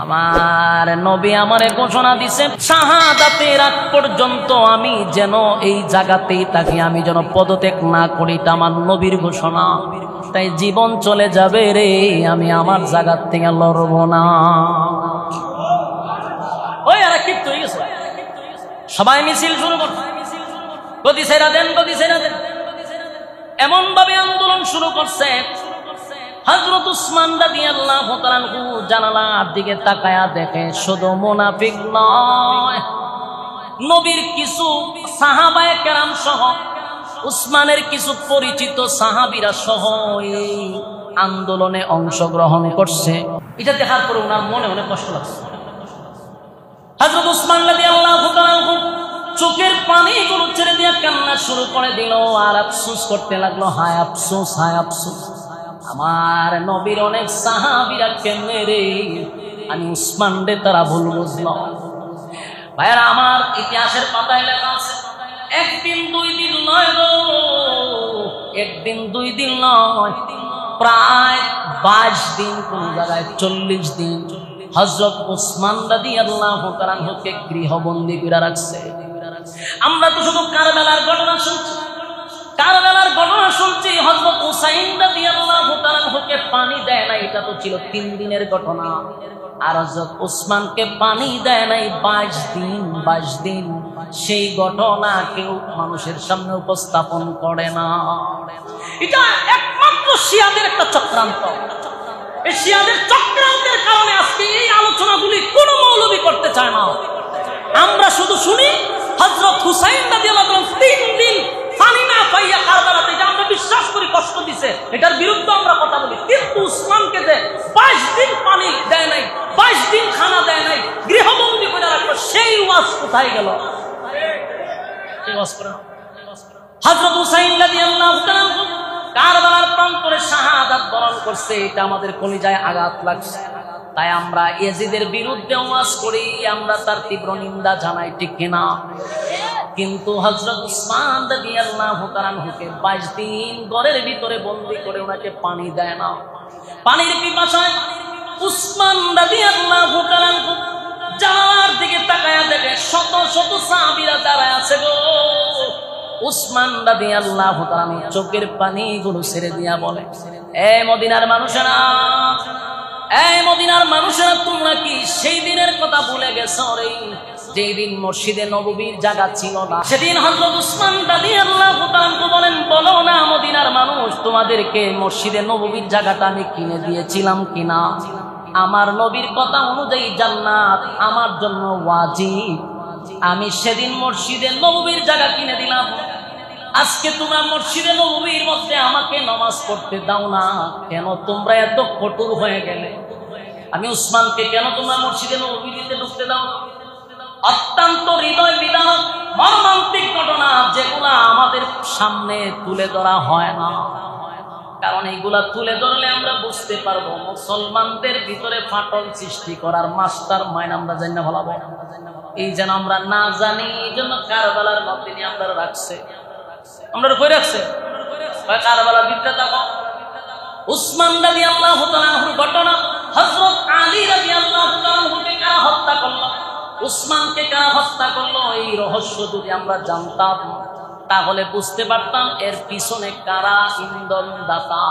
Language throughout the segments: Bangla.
আমার নবী আমারে ঘোষণা দিছে শাহাদাতের আগ পর্যন্ত আমি যেন এই জায়গাতেই থাকি, আমি যেন পদত্যাগ না করি, এটা আমার নবীর ঘোষণা। তাই জীবন চলে যাবে রে, আমি আমার জায়গা থেকে লড়ব না। ওই আর কি হয়ে গেছে, সবাই মিছিল শুরু করছে, গদি ছেড়া দেন, গদি ছেড়া দেন, এমন ভাবে আন্দোলন শুরু করছে। হযরত উসমান রাদিয়াল্লাহু তাআলা আনহু জানালার দিকে তাকায়া দেখে শুধু মুনাফিক নয়, নবীর কিছু সাহাবায়ে কেরাম সহ উসমানের কিছু পরিচিত সাহাবীরা সহ এই আন্দোলনে অংশগ্রহণ করছে। এটা দেখার পরে ওনার মনে অনেক কষ্ট লাগছে। হযরত উসমান রাদিয়াল্লাহু তাআলা আনহু চোখের পানিগুলো ছেড়ে দিয়ে কান্না শুরু করে দিল আর আফসোস করতে লাগলো, হায় আফসোস, হায় আফসোস, আমার নবীর অনেক সাহাবীরা কেমনে রে, আমি উসমান রে তারা ভুল বুঝল। ভাইয়ারা আমার, ইতিহাসের পাতায় লেখা আছে একদিন দুই দিন নয় গো, একদিন দুই দিন নয়, প্রায় 22 দিন, কোন জায়গায় 40 দিন হযরত উসমান রাদিয়াল্লাহু তাআলা আনহুকে গৃহবন্দী করে রাখছে। আমরা তো শুধু কারবালার ঘটনা শুনছি, কারবালার ঘটনা শুনছি, হযরত হুসাইন রাদিয়াল্লাহু তাআলা আনহুকে পানি দেয় না, এটা তো ছিল 3 দিনের ঘটনা। আর হযরত উসমানকে পানি দেয় নাই 22 দিন, 22 দিন। সেই ঘটনা কেউ মানুষের সামনে উপস্থাপন করে না। এটা একমাত্র শিয়াদের একটা চক্রান্ত। এই শিয়াদের চক্রান্তের কারণে আজকে এই আলোচনাগুলি কোনো মৌলবী করতে চায় না। আমরা শুধু শুনি হযরত হুসাইন রাদিয়াল্লাহু তাআলা 3 দিন পানি না পাইয়া কারবালাতে, এটা আমরা বিশ্বাস করি কষ্ট দিছে, এটার বিরুদ্ধে আমরা কথা বলি। কিন্তু উসমানকে যে 22 দিন পানি দেয় নাই, 22 দিন খানা দেয় নাই, গৃহবন্দী করে রাখলো, সেই ওয়াজ কোথায় গেল? হযরত হুসাইন রাদিয়াল্লাহু তাআলা কারবালার প্রান্তরে শাহাদাত বরণ করছে, এটা আমাদের কলিজায় আঘাত লাগছে। তাই আমরা ইয়াজিদের বিরুদ্ধে ওয়াজ করি, আমরা তার তীব্র নিন্দা জানাই, ঠিক কিনা? কিন্তু হযরত উসমান রাদিয়াল্লাহু তাআলা আনহুকে 22 দিন ঘরের ভিতরে বন্দী করে ওনাকে পানি দেয় না। পানির পিপাসায় উসমান রাদিয়াল্লাহু তাআলা আনহু যার দিকে তাকায়া দেখে শত শত সাহাবীরা দাঁড়ায় আছে গো। উসমান রাদিয়াল্লাহু তাআলা আনহু চোখের পানিগুলো ছেড়ে দিয়া বলে, এ মদিনার মানুষেরা, এই মদিনার মানুষেরা, তোমরা কি সেই দিনের কথা ভুলে গেছো রে, যেই দিন মসজিদে নববীর জায়গা ছিল না? সেদিন হযরত উসমান রাদিয়াল্লাহু তাআলা বলেন, বলো না মদিনার মানুষ, তোমাদেরকে মসজিদে নববীর জায়গাটা আমি কিনে দিয়েছিলাম কিনা? আমার নবীর কথা অনুযায়ী জান্নাত আমার জন্য ওয়াজিব, আমি সেদিন মসজিদে নববীর জায়গা কিনে দিলাম। আজকে তোমরা মসজিদে নববীর মধ্যে আমাকে নামাজ পড়তে দাও না কেন? তোমরা এত কঠোর হয়ে গেলে। আমি উসমানকে কেন তোমরা মসজিদে নববীতে ঢুকতে দাও না? অত্যন্ত হৃদয় বিদারক মর্মান্তিক ঘটনা, যেগুলা আমাদের সামনে তুলে ধরা হয় না। কারণ এইগুলা তুলে ধরলে আমরা বুঝতে পারবো মুসলমানদের ভিতরে ফাটল সৃষ্টি করার মাস্টার মাইন্ড আমরা জানি না ভালো। এই যেন আমরা না জানি, এই জন্য কারবালার মধ্যে নিয়ে আমরা রাখছে, আমরা কই রাখছে কারবালার ভিতরে দেখো উসমান রাদিয়াল্লাহু তাআলা আনহুর ঘটনা। হযরত আলী রাদিয়াল্লাহু তাআলা আনহুকে কারা হত্যা করলো, উসমানকে কারা হত্যা করলো, এই রহস্য যদি আমরা জানতাম তাহলে বুঝতে পারতাম এর পিছনে কারা ইন্ধন দাতা।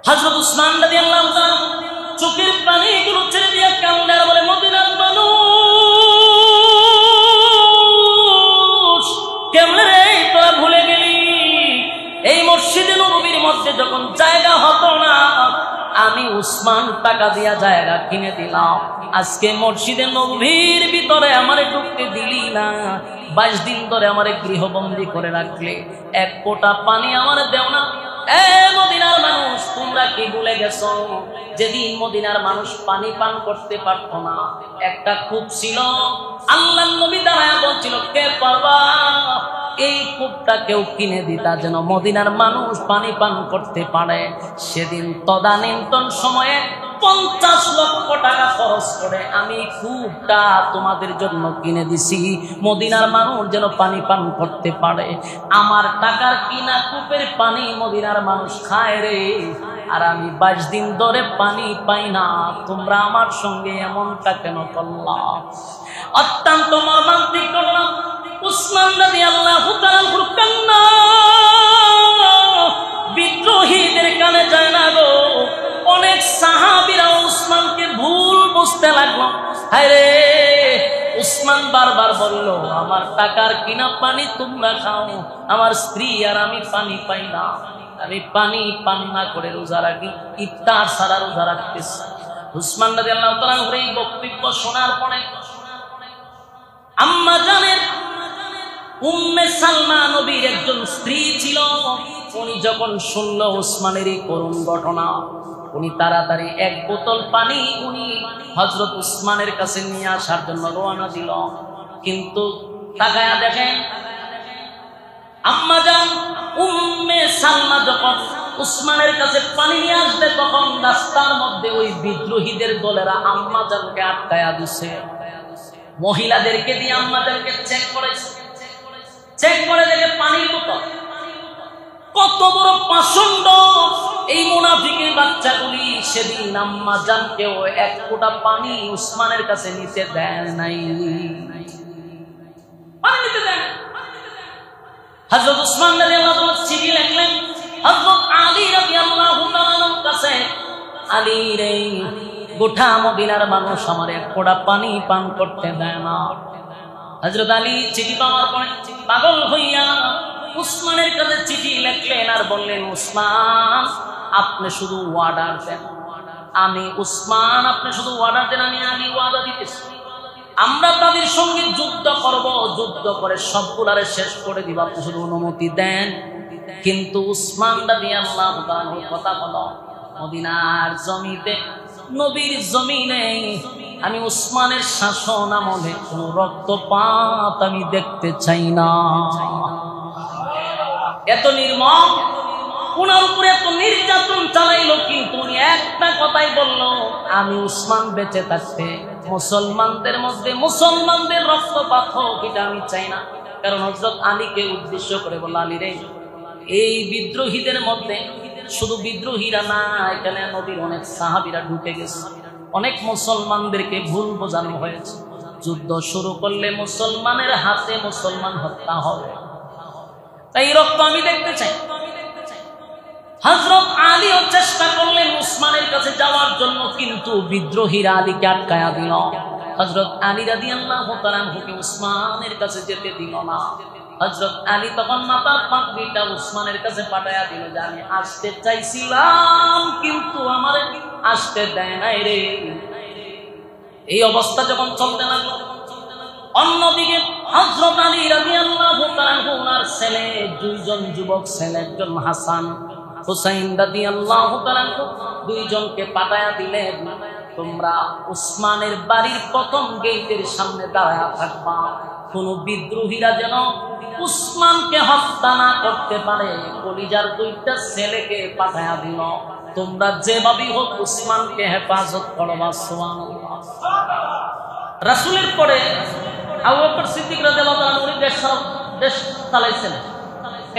হযরত উসমান রাদিয়াল্লাহু তাআলা চোখের পানিগুলো ছেড়ে দিয়ে কান্দার বলে, মদিনার মানুষ কেমনে রে তোরা ভুলে গেলি? এই মসজিদে নববীর মধ্যে যখন জায়গা হতো না, আমি উসমান টাকা দিয়া জায়গা কিনে দিলাম। আজকে মসজিদে নববীর ভিতরে আমারে ঢুকতে দিলি না, 22 দিন ধরে আমারে গৃহবন্দী করে রাখলে, এক ফোঁটা পানি আমারে দেও না। এ মদিনার মানুষ, তোমরা কি ভুলে গেছো যেদিন মদিনার মানুষ পানি পান করতে পারতো না? একটা কূপ ছিল, আল্লাহর নবী দাঁড়ায়া বলছিল, কে পারবা এই কূপটা কেউ কিনে দিতা যেন মদিনার মানুষ পানি পান করতে পারে। সেদিন তদানীন্তন সময়ে 50 লক্ষ টাকা খরচ করে আমি কূপটা তোমাদের জন্য কিনে দিছি, মদিনার মানুষ যেন পানি পান করতে পারে। আমার টাকার কিনা কূপের পানি মদিনার মানুষ খায় রে, আর আমি 22 দিন ধরে পানি পাই না। তোমরা আমার সঙ্গে এমনটা কেন করলা? অত্যন্ত মর্মান্তিক ঘটনা। উসমান রাদিয়াল্লাহু তাআলা কান্না বিদ্রোহীদের কানে যায় না গো। অনেক সাহাবীরা উসমানকে ভুল বুঝতে লাগলো। হায় রে, উসমান বারবার বলল আমার টাকার কিনা পানি তোমরা খাও, আমার স্ত্রী আর আমি পানি পাই না। আমি পানি পান না করে রোজা রাখি, ইফতার ছাড়া রোজা রাখতেছি। উসমান রাদিয়াল্লাহু তাআলা এই বক্তব্য শোনার পরে আম্মা জানের উম্মে সালমা নবীর একজন স্ত্রী ছিল, উনি যখন শুনল উসমানের এই করুণ ঘটনা, উনি তাড়াতাড়ি 1 বোতল পানি উনি হযরত উসমানের কাছে নিয়ে আসার জন্য রওনা দিল। কিন্তু তাকায়া দেখেন আম্মা জান উম্মে সালমা যখন উসমানের কাছে পানি নিয়ে আসবে, তখন রাস্তার মধ্যে ওই বিদ্রোহীদের দলেরা আম্মা জানকে আটকায়া দিছে। মহিলাদেরকে দিয়ে আম্মা জানকে চেক করে দেখে পানির বোতল। কত বড় পাষণ্ড এই মুনাফিকের বাচ্চাগুলি! সেদিন আম্মা জানকেও 1 ফোঁটা পানি উসমানের কাছে নিতে দেয় নাই, পানি নিতে দেয়। হযরত উসমান রাদিয়াল্লাহু তাআলা চিঠি লিখলেন হযরত আলী রাদিয়াল্লাহু তাআলার কাছে, আলী রে, গোটা মদিনার মানুষ আমার 1 ফোঁটা পানি পান করতে দেয় না। হযরত আলী চিঠি পাওয়ার পরে পাগল হইয়া উসমানের কাছে চিঠি লিখলেন আর বললেন, উসমান আপনি শুধু ওয়ার্ডার দেন। আমি উসমান, আপনি শুধু ওয়ার্ডার দেন, আমি আলী ওয়াদা দিতেছি আমরা তাদের সঙ্গে যুদ্ধ করব, যুদ্ধ করে সবগুলারে শেষ করে দিব, আপনি শুধু অনুমতি দেন। কিন্তু উসমান রাদিয়াল্লাহু তাআলার কথা হলো মদিনার জমিতে, নবীর জমিনে আমি উসমানের শাসন আমলে কোনো রক্তপাত আমি দেখতে চাই না। এত নির্মম, উনার উপরে এত নির্যাতন চালাইলো, কিন্তু উনি একটা কথাই বললো, আমি উসমান বেঁচে থাকতে মুসলমানদের মধ্যে মুসলমানদের রক্তপাত হোক এটা আমি চাই না। কারণ হযরত আলীকে উদ্দেশ্য করে বলল, আলী রে, এই বিদ্রোহীদের মধ্যে শুধু বিদ্রোহীরা না, এখানে নবীর অনেক সাহাবীরা ঢুকে গেছে, অনেক মুসলমানদেরকে ভুল বোঝানো হয়েছে। যুদ্ধ শুরু করলে মুসলমানের হাতে মুসলমান হত্যা হবে, তাই রক্ত আমি দেখতে চাই। হযরত আলীও চেষ্টা করলেন উসমানের কাছে যাওয়ার জন্য, কিন্তু বিদ্রোহীরা আলীকে আটকায়া দিল। হযরত আলী রাদিয়াল্লাহু তাআলা হুকে উসমানের কাছে যেতে দিল না। হযরত আলী তখন মাথার পাগড়িটা উসমানের কাছে পাঠায়া দিল যে আমি আসতে চাইছিলাম কিন্তু আমার আসতে দেয় নাই রে। এই অবস্থা যখন চলতে লাগলো, অন্যদিকে হযরত আলী রাদিয়াল্লাহু তাআলা ওনার ছেলে, 2 জন যুবক ছেলে, একজন হাসান, হুসাইন রাদিয়াল্লাহু তাআলা, 2 জনকে পাঠায়া দিলেন, তোমরা উসমানের বাড়ির প্রথম গেটের সামনে দাঁড়ায়া থাকবা, কোন বিদ্রোহীরা যেন উসমানকে হত্যা না করতে পারে। কলিজার 2টা ছেলেকে পাঠায়া দিল, তোমরা যেভাবেই হোক উসমানকে হেফাজত করবা। সুবহানাল্লাহ। রাসূলের পরে আবু বকর সিদ্দিক রাদিয়াল্লাহু তাআলা উনি দেশ চালাইছেন।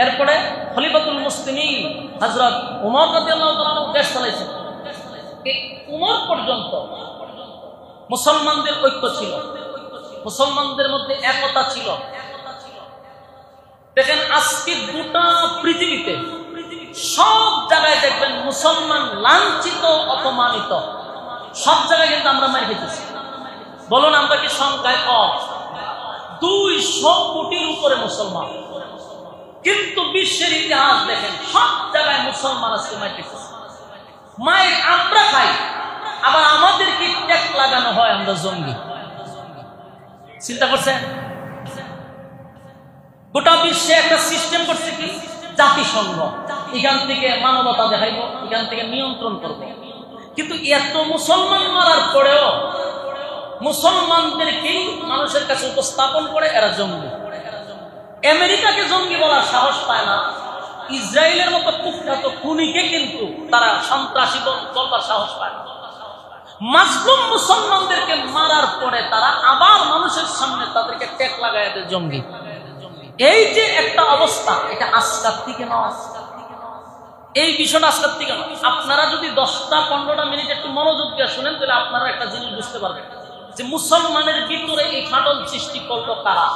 এরপরে খলিফাতুল মুসলিমিন হযরত ওমর রাদিয়াল্লাহু তাআলা দেশ চালাইছেন। এই ওমর পর্যন্ত মুসলমানদের ঐক্য ছিল, মুসলমানদের মধ্যে একতা ছিল। দেখেন আজকে গোটা পৃথিবীতে সব জায়গায় দেখবেন মুসলমান লাঞ্ছিত, অপমানিত, সব জায়গায় কিন্তু আমরা মার খেতেছি। বলুন আমরা কি সংখ্যায় কম? 200 কোটির উপরে মুসলমান, কিন্তু বিশ্বের ইতিহাস দেখেন সব জায়গায় মুসলমান আজকে মার খেতেছে। মায়ের আমরা খাই, আবার আমাদেরকে ট্যাগ লাগানো হয় আমরা জঙ্গি। চিন্তা করছেন? গোটা বিশ্বে একটা সিস্টেম করছে কি, জাতিসংঘ, এখান থেকে মানবতা দেখাইব, এখান থেকে নিয়ন্ত্রণ করব। কিন্তু এত মুসলমান মারার পরেও মুসলমানদেরকেই মানুষের কাছে উপস্থাপন করে এরা জঙ্গি। আমেরিকাকে জঙ্গি বলার সাহস পায় না, ইসরায়েলের মতো কুখ্যাত খুনিকে কিন্তু তারা সন্ত্রাসী বলবার সাহস পায় না। মাজলুম মুসলমানদেরকে মারার পরে তারা আবার মানুষের সামনে তাদেরকে টেক লাগায় দেয় জঙ্গি। এই যে একটা অবস্থা, এটা আজকাল থেকে নয়, এই বিষয়টা আজকাল থেকে নয়। আপনারা যদি 10-15 মিনিট একটু মনোযোগ দিয়ে শুনেন তাহলে আপনারা একটা জিনিস বুঝতে পারবেন যে মুসলমানের ভিতরে এই ফাটল সৃষ্টি করলো কারা।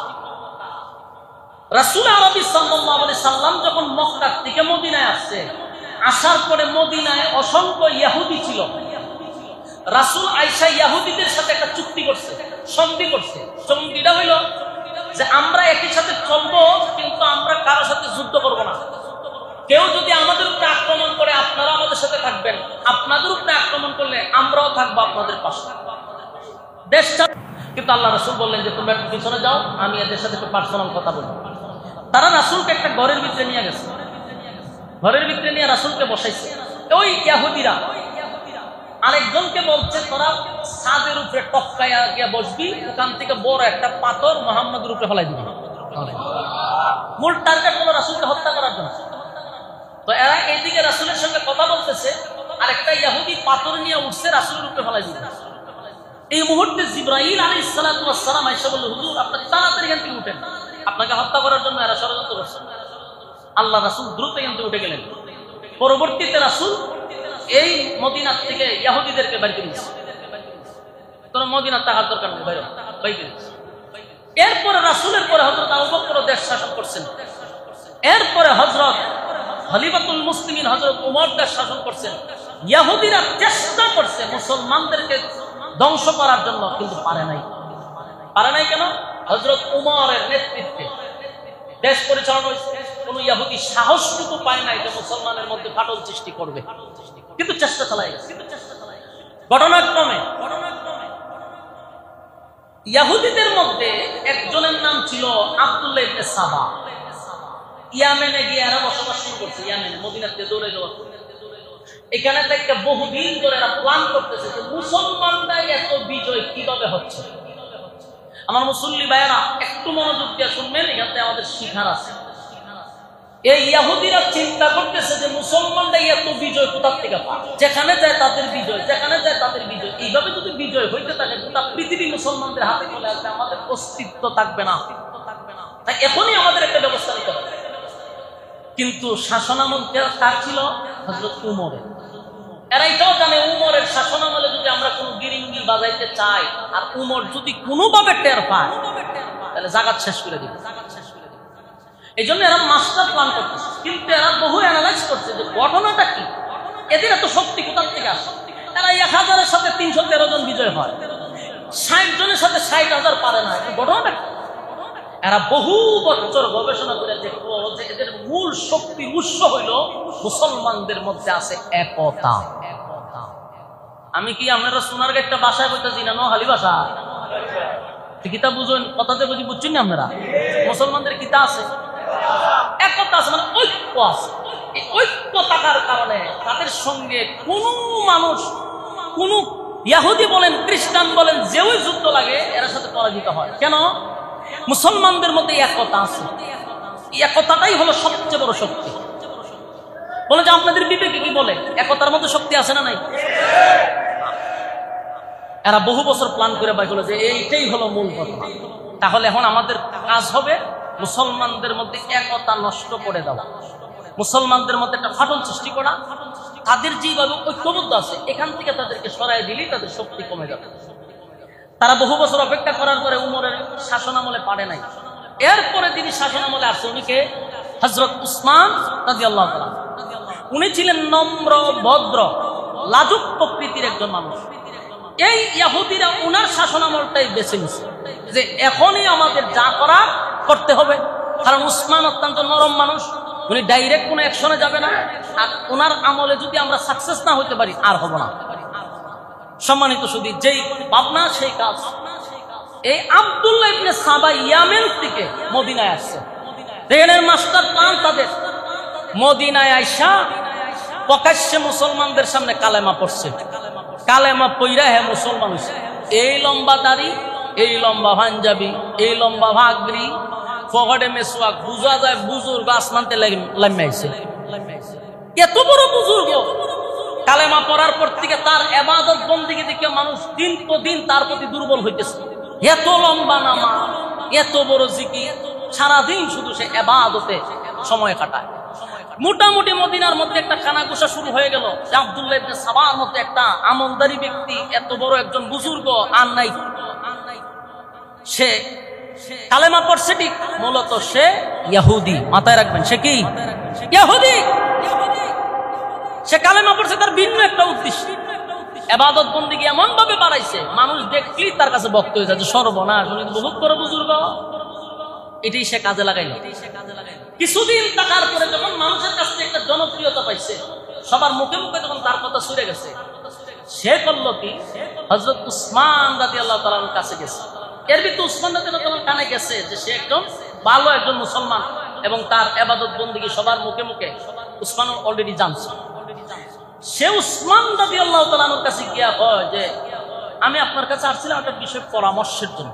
রাসূল আরবি সাল্লাল্লাহু আলাইহি সাল্লাম যখন মক্কা থেকে মদিনায় আসছে, আসার পরে মদিনায় অসংখ্য ইহুদি ছিল। রাসূল আয়েশা ইহুদিদের সাথে একটা চুক্তি করছে, সন্ধি করছে। সন্ধিটা হইল যে আমরা একই সাথে চলবো, কিন্তু আমরা কারোর সাথে যুদ্ধ করব না। কেউ যদি আমাদের উপরে আক্রমণ করে আপনারা আমাদের সাথে থাকবেন, আপনাদের উপরে আক্রমণ করলে আমরাও থাকবো আপনাদের পাশে। দেশটা কিন্তু আল্লাহ রাসূল বললেন যে তোমরা একটু পিছনে যাও, আমি এদের সাথে একটু পার্সোনাল কথা বলবো। তারা রাসূলকে একটা ঘরের ভিতরে নিয়ে গেছে, ঘরের ভিতরে নিয়ে রাসূলকে বসাইছে। ওই ইহুদিরা আরেকজনকে বলছে তোরা ছাদের উপরে টপকায়া গিয়ে বসবি, ওখান থেকে বড় একটা পাথর মুহাম্মদের উপরে ফেলাই দিবি। মূল টার্গেট হলো রাসূলকে হত্যা করার জন্য। তো এরা এইদিকে রাসূলের সঙ্গে কথা বলতেছে, আর একটা ইহুদি পাথর নিয়ে উঠছে রাসূলের উপরে ফেলাই দিবে। এই মুহূর্তে জিবরাইল আলাইহিস সালাতু ওয়াস সালাম আয়েশা বলল, হুজুর আপনি তাড়াতাড়ি এখান থেকে উঠেন, আপনাকে হত্যা করার জন্য এরা ষড়যন্ত্র করছে। আল্লাহ রাসূল দ্রুত এখান থেকে উঠে গেলেন। পরবর্তীতে রাসূল এই মদিনা থেকে ইহুদিদেরকে বের করে দিয়েছে, তোরা মদিনা থাকার দরকার নেই, বাইরে বাইরে। এরপরে রাসূলের পরে হযরত আবু বকর দেশ শাসন করছেন। এরপরে হযরত খলিফাতুল মুসলিমিন হযরত উমর দেশ শাসন করছেন। ইহুদিরা চেষ্টা করছে মুসলমানদেরকে ধ্বংস করার জন্য, কিন্তু পারে নাই। পারে নাই কেন? হযরত উমরের নেতৃত্বে দেশ পরিচালনা হয়েছে। কোন ইহুদি সাহসটুকু পায় নাই যে মুসলমানের মধ্যে ফাটল সৃষ্টি করবে, কিন্তু চেষ্টা চালায় গেছে। ঘটনাক্রমে ইহুদিদের মধ্যে একজনের নাম ছিল আব্দুল্লাহ ইবনে সাবা। ইয়ামেনে গিয়ে এরা বসবাস শুরু করছে। ইয়ামেনে, মদিনা থেকে দৌড়ে যাওয়া। এখানে থেকে বহুদিন ধরে এরা প্ল্যান করতেছে যে মুসলমানরা এত বিজয় কিভাবে হচ্ছে। আমার মুসল্লি ভাইয়েরা একটু মনোযোগ দিয়ে শুনবেন, এখান থেকে আমাদের শিখার আছে। এই ইহুদিরা চিন্তা করতেছে যে মুসলমানরা এত বিজয় কোথা থেকে পায়, যেখানে যায় তাদের বিজয়, যেখানে যায় তাদের বিজয়। এইভাবে যদি বিজয় হইতে থাকে গোটা পৃথিবী মুসলমানদের হাতে চলে আসবে, আমাদের অস্তিত্ব থাকবে না। তাই এখনই আমাদের একটা ব্যবস্থা নিতে হবে। কিন্তু শাসনামল কার ছিল? হযরত উমরের। এরা এটাও জানে উমরের শাসনামলে যদি আমরা কোনো গিরিঙ্গি বাজাইতে চাই আর উমর যদি কোনোভাবে টের পায়, তাহলে জাগাত শেষ করে দিবে। এই জন্য এরা মাস্টার প্ল্যান করতেছে। কিন্তু এরা বহু অ্যানালাইজ করছে যে ঘটনাটা কি, এদের এত শক্তি কোথা থেকে আসে। এরা 1000-এর সাথে 313 জন বিজয় হয়, 60 জনের সাথে 60,000 পারে না। ঘটনাটা কি? এরা বহু বছর গবেষণা করে দেখলো যে এদের মূল শক্তির উৎস হইল মুসলমানদের মধ্যে আছে একতা। আমি কি আপনারা সোনার একটা বাসায় বলতেছি না, নোহালি ভাষা কিতা বুঝুন, কথাতে বুঝি বুঝছেন না আপনারা? মুসলমানদের কিতা আছে, একতা আছে, মানে ঐক্য আছে। এই ঐক্য থাকার কারণে তাদের সঙ্গে কোনো মানুষ, কোন ইহুদি বলেন, খ্রিস্টান বলেন, যেই যুদ্ধ লাগে এর সাথে পরাজিত হয়। কেন? মুসলমানদের মধ্যে একতা আছে। এই একতাটাই হলো সবচেয়ে বড় শক্তি। বলে যে আপনাদের বিবেকে কি বলে, একতার মধ্যে শক্তি আছে না নাই? এরা বহু বছর প্ল্যান করে বাইরে যে এইটাই হলো মূল ঘটনা। তাহলে এখন আমাদের কাজ হবে মুসলমানদের মধ্যে একতা নষ্ট করে দেওয়া, মুসলমানদের মধ্যে একটা ফাটল সৃষ্টি করা। তাদের যেভাবে ঐক্যবদ্ধ আছে এখান থেকে তাদেরকে সরাই দিলেই তাদের শক্তি কমে যাবে। তারা বহু বছর অপেক্ষা করার পরে উমরের শাসনামলে পারে নাই। এরপরে তিনি শাসনামলে আসছে, উনিকে হযরত উসমান রাদিয়াল্লাহু তাআলা। উনি ছিলেন নম্র, ভদ্র, লাজুক প্রকৃতির একজন মানুষ। এই ইহুদিরা উনার শাসনামলটাই বেছে নিছে যে এখনই আমাদের যা করা করতে হবে। কারণ উসমান অত্যন্ত নরম মানুষ, উনি ডাইরেক্ট কোনো অ্যাকশনে যাবে না। আর ওনার আমলে যদি আমরা সাকসেস না হইতে পারি আর হব না। সম্মানিত শুধু যেই ভাবনা সেই কাজ। এই আব্দুল্লাহ ইবনে সাবা ইয়ামেন থেকে মদিনায় আসছে। ট্রেনের মাস্টার প্ল্যান তাদের। মদিনায় আইসা প্রকাশ্যে মুসলমানদের সামনে কালেমা পড়ছে। কালেমা পইরা হে মুসলমান হইছে। এই লম্বা দাড়ি, এই লম্বা পাঞ্জাবি, এই লম্বা ভাগরি, ফগড়ে মেসওয়াক, বুঝা যায় বুজুর্গ আসমানতে লাইমাইছে। এত বড় বুজুর্গ কালেমা পড়ার পর থেকে তার ইবাদত বন্দেগী দেখে মানুষ দিন পর দিন তার প্রতি দুর্বল হইতেছে। এত লম্বা নামাজ, এত বড় জিকির, সারাদিন শুধু সে ইবাদতে সময় কাটায়। মোটামুটি মদিনার মধ্যে একটা কানাঘুষা শুরু হয়ে গেল যে আব্দুল্লাহ ইবনে সাবার মতো একটা আমলদারি ব্যক্তি, এত বড় একজন বুজুর্গ আর নাই। সে কালেমা পড়ছে ঠিক, মূলত সে ইহুদি। মাথায় রাখবেন, সে কি ইহুদি। সে কালেমা পড়ছে তার ভিন্ন একটা উদ্দেশ্য। ইবাদত বন্দেগী এমন ভাবে বাড়াইছে, মানুষ দেখলেই তার কাছে বক্ত হয়ে যায় যে সর্বনাশ, উনি বহুত বড় বুজুর্গ। এটাই সে কাজে লাগাইল। কিছুদিন থাকার পরে যখন মানুষের কাছ থেকে একটা জনপ্রিয়তা পাইছে, সবার মুখে মুখে যখন তার কথা ছুড়ে গেছে, সে করলো কি, হযরত উসমান রাদিয়াল্লাহু তাআলার কাছে গেছে। এর ভিতরে উসমান রাদিয়াল্লাহু তাআলা কানে গেছে যে সে একদম ভালো একজন মুসলমান এবং তার ইবাদত বন্দেগী সবার মুখে মুখে উসমান অলরেডি জানছে। সে উসমান রাদিয়াল্লাহু তাআলার কাছে গিয়া কয় যে আমি আপনার কাছে আসছিলাম একটা বিষয় পরামর্শের জন্য।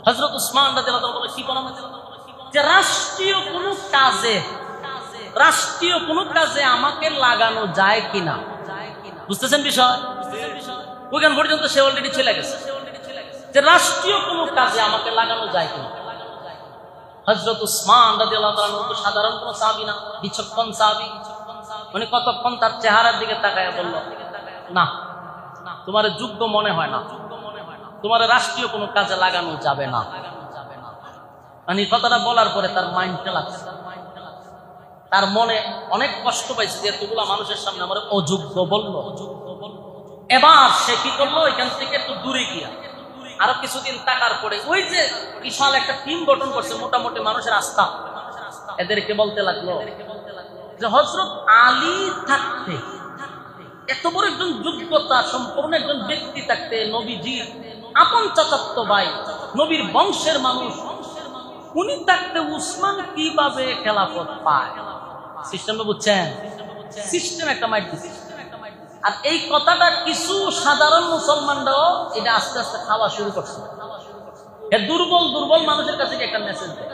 হযরত উসমান রাদিয়াল্লাহু তাআলা বলে, কি পরামর্শ? যে রাষ্ট্রীয় কোনো কাজে আমাকে লাগানো যায় কিনা। বুঝতেছেন বিষয়? ওইখান পর্যন্ত সে অলরেডি চলে গেছে যে রাষ্ট্রীয় কোনো কাজে আমাকে লাগানো যায় কিনা। হযরত উসমান রাদিয়াল্লাহু তাআলা সাধারণ কোনো সাহাবী না, বিচক্ষণ সাহাবী। উনি কতক্ষণ তার চেহারার দিকে তাকায় বলল, না, তোমার যোগ্য মনে হয় না, তোমার রাষ্ট্রীয় কোনো কাজে লাগানো যাবে না। মানে কথাটা বলার পরে তার মাইন্ডটা লাগছে, তার মনে অনেক কষ্ট পাইছে যে এতগুলা মানুষের সামনে আমার অযোগ্য বললো। এবার সে কি করলো, এখান থেকে একটু দূরে গিয়া আরো কিছুদিন থাকার পরে ওই যে বিশাল একটা টিম গঠন করছে, মোটামুটি মানুষের আস্থা, এদেরকে বলতে লাগলো যে হযরত আলী থাকতে, এত বড় একজন যোগ্যতা সম্পূর্ণ একজন ব্যক্তি থাকতে, নবীজির আপন চাচাতো ভাই, নবীর বংশের মানুষ, উনি থাকতে উসমান কিভাবে খেলাফত পায়? সিস্টেম বুঝছেন? সিস্টেম একটা মাইট দিচ্ছে। আর এই কথাটা কিছু সাধারণ মুসলমানরাও এটা আস্তে আস্তে খাওয়া শুরু করছে। দুর্বল মানুষের কাছে একটা মেসেজ দেয়।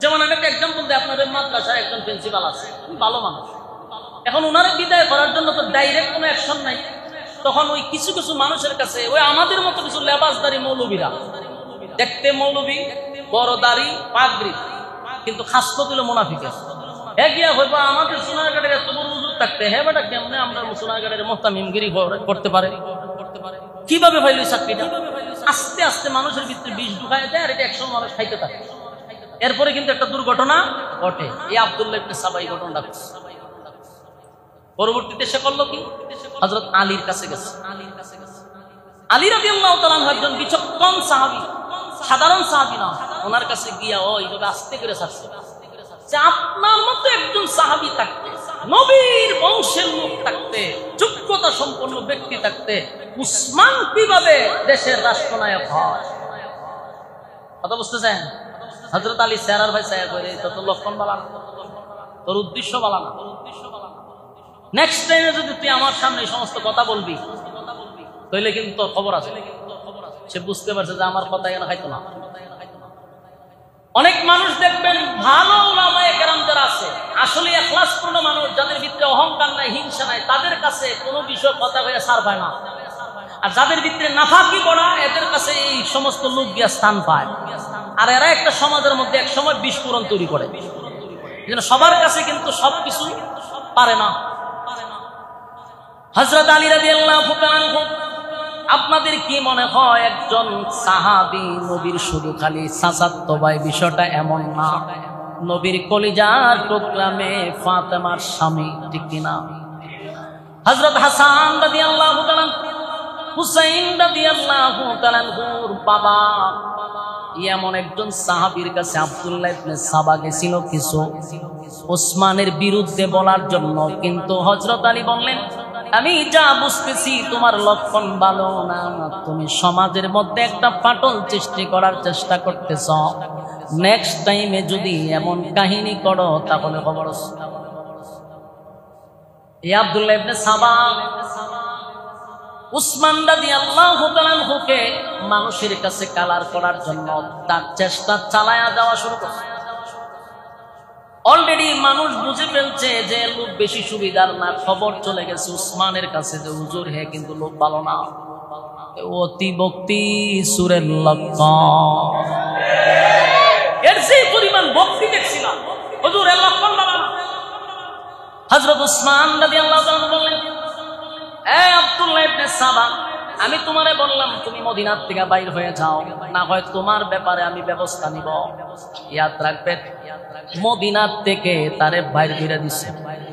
যেমন আমি একটা এক্সাম্পল দিই, আপনাদের মাদ্রাসায় একজন প্রিন্সিপাল আছে, ভালো মানুষ। এখন ওনারা বিদায় করার জন্য তো ডাইরেক্ট কোনো অ্যাকশন নাই। তখন ওই কিছু কিছু মানুষের কাছে ওই আমাদের মতো কিছু লেবাসদারি মৌলবীরা, দেখতে মৌলবী, বড় দাড়ি, পাগড়ি, কিন্তু খাসলত হলো মুনাফিকের। হ্যাঁ গিয়া হইবা আমাদের সোনারগাঁটের এত বড় হুজুর থাকতে, হ্যাঁ বেটা কেমনে আমরা সোনারগাঁটের মুহতামিমগিরি করতে পারে? কিভাবে ভাইল চাকরিটা? আস্তে আস্তে মানুষের ভিতরে বিষ ঢুকায় দেয়, আর এটা একসময় মানুষ খাইতে থাকে। এরপরে কিন্তু একটা দুর্ঘটনা ঘটে, এই আব্দুল্লাহ ইবনে সাবাই ঘটনাটা। পরবর্তীতে সে করলো কি, হযরত আলীর কাছে গেছে। আলী রাদিয়াল্লাহু তাআলা একজন বিচক্ষণ সাহাবী, সাধারণ সাহাবী না। ওনার কাছে গিয়া এইভাবে আস্তে করে ছাড়ছে যে আপনার মতো একজন সাহাবী থাকতে, নবীর বংশের লোক থাকতে, যোগ্যতা সম্পন্ন ব্যক্তি থাকতে উসমান কিভাবে দেশের রাষ্ট্রনায়ক হয়? কথা বুঝতেছেন? হযরত আলী স্যারার ভাই সাহেব বলে, তোর লক্ষণ বালা না, তোর উদ্দেশ্য বালা না। নেক্সট টাইমে যদি তুই আমার সামনে এই সমস্ত কথা বলবি, তাহলে কিন্তু তোর খবর আছে। সে বুঝতে পারছে যে আমার কথা এখানে খাইতো না। অনেক মানুষ দেখবেন ভালো উলামায়ে কেরাম যারা আছে, আসলে ইখলাসপূর্ণ মানুষ, যাদের ভিতরে অহংকার নাই, হিংসা নাই, তাদের কাছে কোনো বিষয় কথা হয়ে সার পায় না। আর যাদের ভিতরে নাফাকি করা, এদের কাছে এই সমস্ত লোক গিয়া স্থান পায়। আর এরা একটা সমাজের মধ্যে এক সময় বিস্ফোরণ তৈরি করে। সবার কাছে কিন্তু সবকিছু পারে না। হযরত আলী রাদিয়াল্লাহু তাআলা, আপনাদের কি মনে হয় একজন সাহাবী নবীর শুধু খালি চাচাতো ভাই? বিষয়টা এমন না। নবীর কলিজার টুকরা মেয়ে ফাতেমার স্বামী, ঠিক কিনা? হযরত হাসান রাদিয়াল্লাহু তাআলা, হুসাইন রাদিয়াল্লাহু তাআলার বাবা, এমন একজন সাহাবীর কাছে আব্দুল্লাহ ইবনে সাবা গেছিল কিছু ওসমানের বিরুদ্ধে বলার জন্য। কিন্তু হযরত আলী বললেন, আমি যা বুঝতেছি তোমার লক্ষণ ভালো না, তুমি সমাজের মধ্যে একটা ফাটল সৃষ্টি করার চেষ্টা করতেছ। নেক্সট টাইমে যদি এমন কাহিনী করো তাহলে খবর আছে। এই আব্দুল্লাহ ইবনে সাবা উসমান রাদিয়াল্লাহু তাআলাকে মানুষের কাছে কালার করার জন্য তার চেষ্টা চালায়া যাওয়া শুরু করছে। অলরেডি মানুষ বুঝে ফেলছে যে লোক বেশি সুবিধার না, খবর চলে গেছে উসমানের কাছে যে হুজুর হে কিন্তু লোক ভালো না, অতি ভক্তি সুরের লক্ষণ। এর যে পরিমাণ ভক্তি দেখছিলাম হুজুর এর লক্ষণ ভালো না। হযরত উসমান রাদিয়াল্লাহু তাআলা বললেন, এ আব্দুল্লাহ ইবনে সাবা, আমি তোমারে বললাম তুমি মদিনার থেকে বাইর হয়ে যাও, না হয় তোমার ব্যাপারে আমি ব্যবস্থা নিব। ইয়াদ রাখবে, মদিনার থেকে তারে বাইর করে দিছে,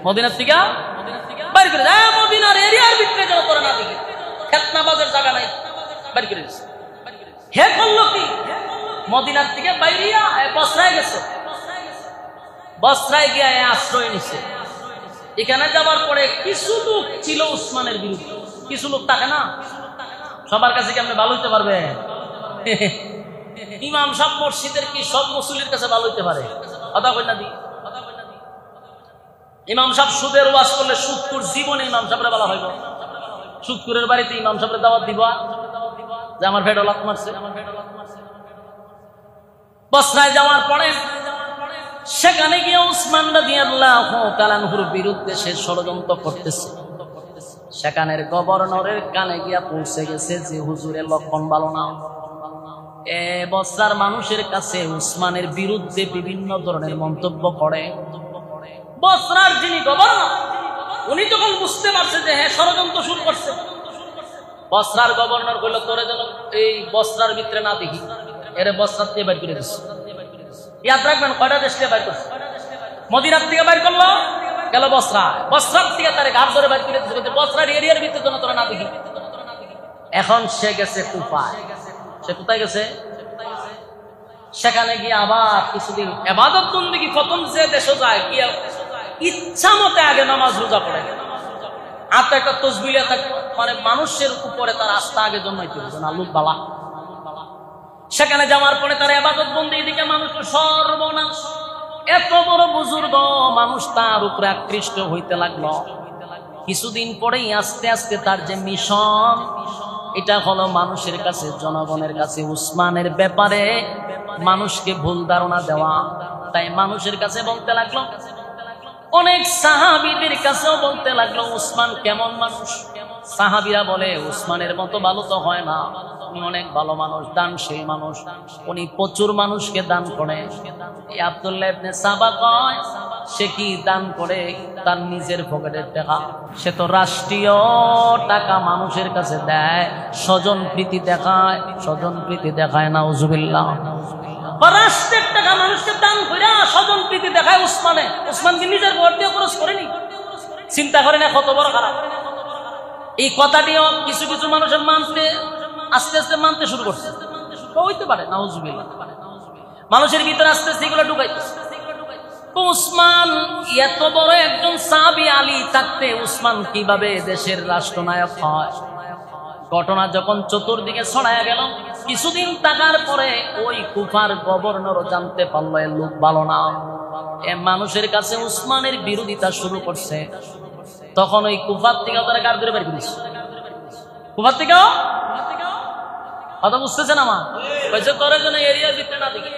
মদিনার থেকে বাইর করে দেয়, মদিনার এরিয়ার ভিতরে যেন তোরা না দেখি, খেতনাবাজের জায়গা নাই, বাইর করে দিছে। হে করলো কি, মদিনার থেকে বাইরিয়া বসরায় গেছে, বসরায় গিয়ে আশ্রয় নিছে। এখানে যাবার পরে কিছু লোক ছিল উসমানের বিরুদ্ধে, কিছু লোক থাকে না, সবার কাছে কেমনে ভালো হইতে পারবে? ইমাম সাহেব মসজিদের কি সব মুসল্লির কাছে ভালো হইতে পারে? কথা কই না দি, ইমাম সাহেব সুদের ওয়াজ করলে সুদকুর জীবনে ইমাম সাহেবরা বলা হইব, সুদকুরের বাড়িতে ইমাম সাহেবের দাওয়াত দিব যে আমার ভেড় লাত মারছে। বসরায় যাওয়ার পরে সেখানে গিয়ে উসমান রাদিয়াল্লাহু তাআলা আনহুর বিরুদ্ধে সে ষড়যন্ত্র করতেছে। সেখানের গভর্নরের কানে গিয়া পৌঁছে গেছে যে হুজুরের লক্ষণ ভালো না। এ বসরার মানুষের কাছে উসমানের বিরুদ্ধে বিভিন্ন ধরনের মন্তব্য করে। বসরার যিনি গভর্নর উনি যখন বুঝতে পারছে যে হ্যাঁ ষড়যন্ত্র শুরু করছে, বসরার গভর্নর কইল তোরে যেন এই বসরার ভিতরে না দেখি, এর বসরার থেকে বাইর করে দিচ্ছে। ইয়াদ রাখবেন কয়টা দেশ থেকে বাইর করছে, মদিনার থেকে বাইর করলো, গেল বসরা, বসরার থেকে তারে ঘাট ধরে বাইর করে দিচ্ছে, বসরার এরিয়ার ভিতরে যেন তোরা না দেখি। এখন সে গেছে কুফায়। সে কোথায় গেছে? সেখানে গিয়ে আবার কিছুদিন ইবাদত বন্দেগী, প্রথম যে দেশে যায় গিয়ে ইচ্ছা মতে আগে নামাজ রোজা পড়ে, আর তো একটা তসবিহ মানে মানুষের উপরে তার আস্থা আগে জন্মাইতে হবে না, লোক বালা। সেখানে যাওয়ার পরে তার ইবাদত বন্দেগী দিকে মানুষ সর্বনাশ, এত বড় বুজুর্গ মানুষ তার উপরে আকৃষ্ট হইতে লাগলো। কিছুদিন পরেই আস্তে আস্তে তার যে মিশন, এটা হলো মানুষের কাছে, জনগণের কাছে উসমানের ব্যাপারে মানুষকে ভুল ধারণা দেওয়া। তাই মানুষের কাছে বলতে লাগলো, অনেক সাহাবীদের কাছেও বলতে লাগলো উসমান কেমন মানুষ। সাহাবীরা বলে উসমানের মতো ভালো তো হয় না, উনি অনেক ভালো মানুষ, দানশীল মানুষ, উনি প্রচুর মানুষকে দান করে। এই আব্দুল্লাহ ইবনে সাবা কয় সে কি দান করে? তার নিজের পকেটের টাকা। সে তো রাষ্ট্রীয় টাকা মানুষের কাছে দেয়, স্বজন প্রীতি দেখায়, স্বজন প্রীতি দেখায় না, নাউজুবিল্লাহ। রাষ্ট্রের টাকা মানুষকে দান করে স্বজন প্রীতি দেখায় উসমানে। উসমান কি নিজের ঘর দিয়ে খরচ করেনি? চিন্তা করে না কত বড় খারাপ। এই কথাটিও কিছু কিছু মানুষের মানতে আস্তে আস্তে মানতে শুরু করছে, হইতে পারে নাউজুবিল্লাহ, মানুষের ভিতরে আস্তে আস্তে এগুলো ঢুকাইতেছে। উসমান এত বড় একজন সাহাবী, আলী থাকতে উসমান কিভাবে দেশের রাষ্ট্রনায়ক হয়? ঘটনা যখন চতুর্দিকে ছড়ায়া গেল, কিছুদিন থাকার পরে ওই কুফার গভর্নরও জানতে পারলো এর লোক ভালো না, এ মানুষের কাছে উসমানের বিরোধিতা শুরু করছে। তখন ওই কুফার থেকে তারা কার ধরে বের করেছে? কুফার থেকে কথা বুঝতেছেন আমার? তোর জন্য এরিয়ার ভিতরে না দেখি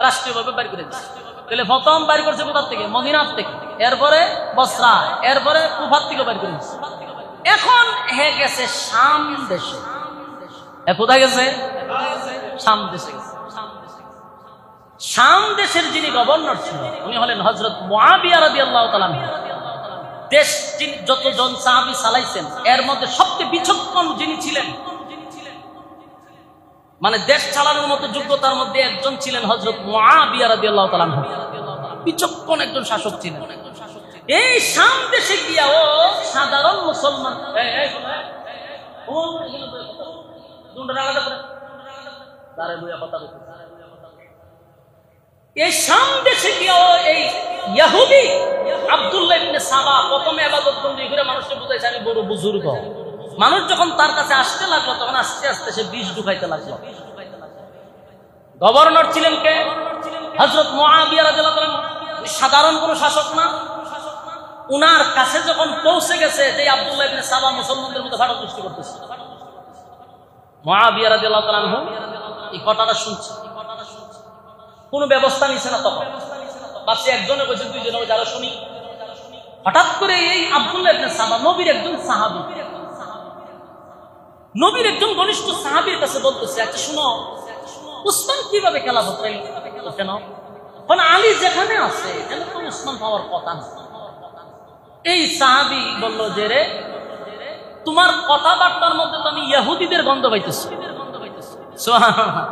রাষ্ট্রীয় ভাবে বের করে দিচ্ছে। তাহলে প্রথম বের করছে কোথার থেকে? মদিনার থেকে, এরপরে বসরা, এরপরে কুফার থেকে বের করে দিচ্ছে। এখন হে গেছে শাম দেশে। কোথায় গেছে? শাম দেশে গেছে। শাম দেশের যিনি গভর্নর ছিলেন উনি হলেন হযরত মুআবিয়া রাদিয়াল্লাহু তাআলা। দেশ যতজন সাহাবী চালাইছেন এর মধ্যে সবচেয়ে বিচক্ষণ যিনি ছিলেন, মানে দেশ চালানোর মতো যোগ্যতার মধ্যে একজন ছিলেন হযরত মুআবিয়া রাদিয়াল্লাহু তাআলা। বিচক্ষণ একজন শাসক ছিলেন। এই শাম দেশে গিয়া ও সাধারণ মুসলমান, এই শাম দেশে গিয়া ও এই ইহুদি আব্দুল্লাহ ইবনে সাবা প্রথমে ইবাদত বন্দেগী করে মানুষকে বুঝাইছে আমি বড় বুজুর্গ। মানুষ যখন তার কাছে আসতে লাগলো তখন আস্তে আস্তে সে বিষ ঢুকাইতে লাগলো। গভর্নর ছিলেন কে? হযরত মুআবিয়া রাদিয়াল্লাহু তাআলা। সাধারণ কোনো শাসক না। উনার কাছে যখন পৌঁছে গেছে যে আব্দুল্লাহ ইবনে সাবা মুসলমানদের মধ্যে ফাটল সৃষ্টি করতেছে, মুআবিয়া রাদিয়াল্লাহু তাআলা এই কথাটা শুনছে, কোনো ব্যবস্থা নিছে না। তখন বাসে একজনে কইছে, দুইজনে কইছে, আরো শুনি। হঠাৎ করে এই আব্দুল্লাহ ইবনে সাবা নবীর একজন সাহাবী, নবীর একজন ঘনিষ্ঠ সাহাবীর কাছে বলতেছে, আচ্ছা শুনো, উসমান কিভাবে খেলাফত পেল? কেন? কারণ আলী যেখানে আছে এখানে তো উসমান পাওয়ার কথা না। এই সাহাবী বলল যে, রে তোমার কথাবার্তার মধ্যে তো আমি ইহুদিদের গন্ধ পাইতেছি। সুবহানাল্লাহ।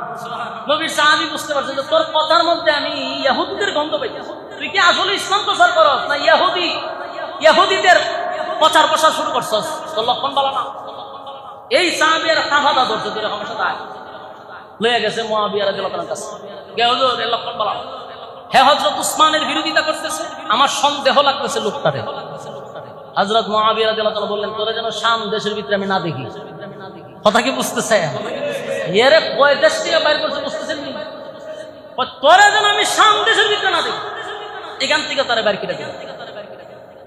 নবীর সাহাবী বুঝতে পারছেন যে তোর কথার মধ্যে আমি ইহুদিদের গন্ধ পাইতেছি। তুই কি আসলে ইসলাম প্রচার করস না ইহুদিদের প্রচার প্রসার শুরু করছস? তোর লক্ষণ বলা না। এই সাহাবীর কাফাদা ধরছে, তোর সমস্যা তাই লয়ে গেছে মুআবিয়া রাদিয়াল্লাহু তাআলার কাছে। কে হুজুর, এর লক্ষণ বলা। হে হযরত উসমানের বিরোধিতা করতেছে, আমার সন্দেহ লাগতেছে লোকটারে। হযরত মুআবিয়া রাদিয়াল্লাহু তাআলা বললেন, তোরে যেন শাম দেশের ভিতরে আমি না দেখি। কথা কি বুঝতেছে? এরে কয় দেশ থেকে বাইর করছে বুঝতেছেন? তোরে যেন আমি শাম দেশের ভিতরে না দেখি, এখান থেকে তারে বাইর করে দিল।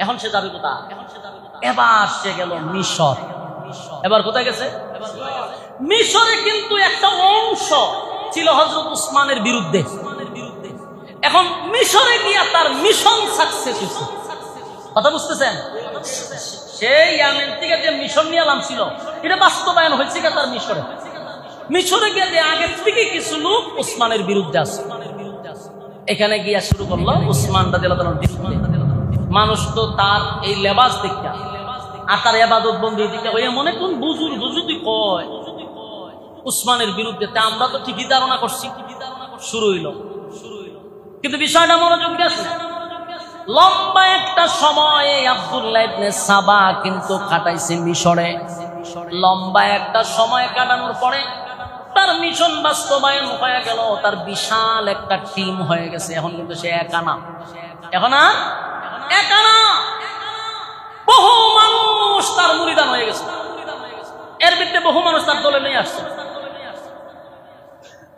এখন সে যাবে কোথায়? এবার সে গেল মিশর। এবার কোথায় গেছে? মিশরে কিন্তু একটা অংশ ছিল হযরত উসমানের বিরুদ্ধে। এখন মিশরে গিয়া তার মিশন সাকসেস হয়েছে। কথা বুঝতেছেন? সেই ইয়ামেন থেকে যে মিশন নিয়ে নামছিল এটা বাস্তবায়ন হয়েছে তার মিশরে। মিশরে গিয়ে যে আগের থেকে কিছু লোক উসমানের বিরুদ্ধে আছে, এখানে গিয়া শুরু করলো উসমান রাদিয়াল্লাহু তাআলার বিরুদ্ধে। মানুষ তো তার এই লেবাস দেখে আর তার ইবাদত বন্দী দেখে ওই মনে কোন বুজুর্গ যদি কয় উসমানের বিরুদ্ধে, তা আমরা তো ঠিকই ধারণা করছি। শুরু হইল, কিন্তু বিষয়টা মনোযোগ দিয়ে আসলে লম্বা একটা সময় আব্দুল্লাহ ইবনে সাবা কিন্তু কাটাইছে মিশরে। লম্বা একটা সময় কাটানোর পরে তার মিশন বাস্তবায়ন হয়ে গেল, তার বিশাল একটা টিম হয়ে গেছে। এখন কিন্তু সে একা না, এখন আর একা না, বহু মানুষ তার মুরিদান হয়ে গেছে। এর ভিতরে বহু মানুষ তার দলে নিয়ে আসছে।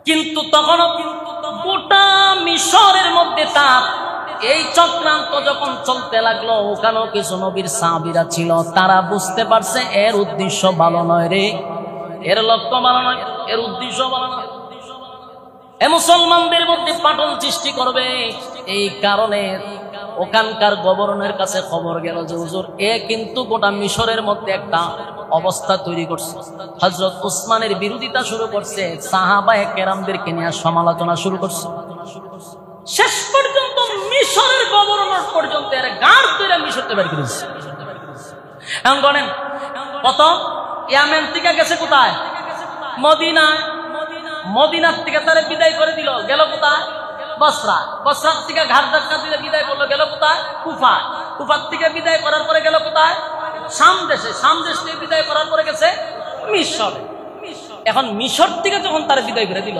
কিন্তু তখনও গোটা মিশরের মধ্যে তার এই চক্রান্ত যখন চলতে লাগলো, ওখানেও কিছু নবীর সাহাবীরা ছিল, তারা বুঝতে পারছে এর উদ্দেশ্য ভালো নয় রে, এর লক্ষ্য ভালো নয়, এর উদ্দেশ্য ভালো নয়, এ মুসলমানদের মধ্যে পাটল সৃষ্টি করবে। এই কারণে ওখানকার গভর্নরের কাছে খবর গেল যে হুজুর, এ কিন্তু গোটা মিশরের মধ্যে একটা অবস্থা তৈরি করছে, হযরত উসমানের বিরোধিতা শুরু করছে, সাহাবায়ে কেরামদেরকে নিয়ে সমালোচনা শুরু করছে। শেষ পর্যন্ত মিশরের গভর্নর পর্যন্ত এর গাড় ধরে মিশরতে বের করেছে। এখন বলেন, প্রথম ইয়ামেন থেকে গেছে কোথায়? মদিনায়। মদিনার থেকে তারে বিদায় করে দিল, গেল কোথায়? বসরা। বসরার থেকে ঘাট ধাক্কা দিয়ে বিদায় করলো, গেল কোথায়? কুফা। কুফার থেকে বিদায় করার পরে গেল কোথায়? শাম দেশে। শাম দেশ থেকে বিদায় করার পরে গেছে মিশরে। এখন মিশর থেকে যখন তারা বিদায় করে দিল,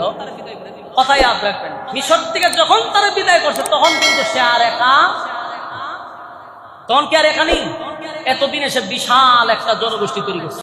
কথাই ইয়াদ রাখবেন, মিশর থেকে যখন তারা বিদায় করছে তখন কিন্তু সে আর একা, তখন কি আর একা নেই? এতদিনে সে বিশাল একটা জনগোষ্ঠী তৈরি করছে।